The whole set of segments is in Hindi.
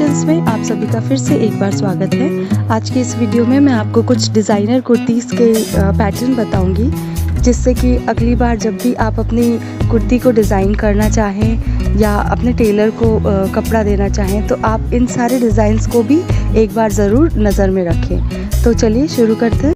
क्रिएशंस में आप सभी का फिर से एक बार स्वागत है। आज की इस वीडियो में मैं आपको कुछ डिज़ाइनर कुर्तीज़ के पैटर्न बताऊंगी, जिससे कि अगली बार जब भी आप अपनी कुर्ती को डिज़ाइन करना चाहें या अपने टेलर को कपड़ा देना चाहें तो आप इन सारे डिज़ाइंस को भी एक बार ज़रूर नज़र में रखें। तो चलिए शुरू करते हैं।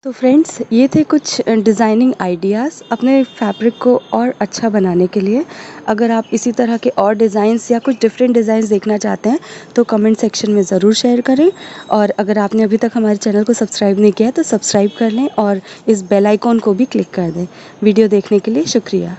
तो फ्रेंड्स, ये थे कुछ डिज़ाइनिंग आइडियाज़ अपने फैब्रिक को और अच्छा बनाने के लिए। अगर आप इसी तरह के और डिज़ाइंस या कुछ डिफरेंट डिज़ाइंस देखना चाहते हैं तो कमेंट सेक्शन में ज़रूर शेयर करें। और अगर आपने अभी तक हमारे चैनल को सब्सक्राइब नहीं किया है तो सब्सक्राइब कर लें और इस बेल आइकॉन को भी क्लिक कर दें। वीडियो देखने के लिए शुक्रिया।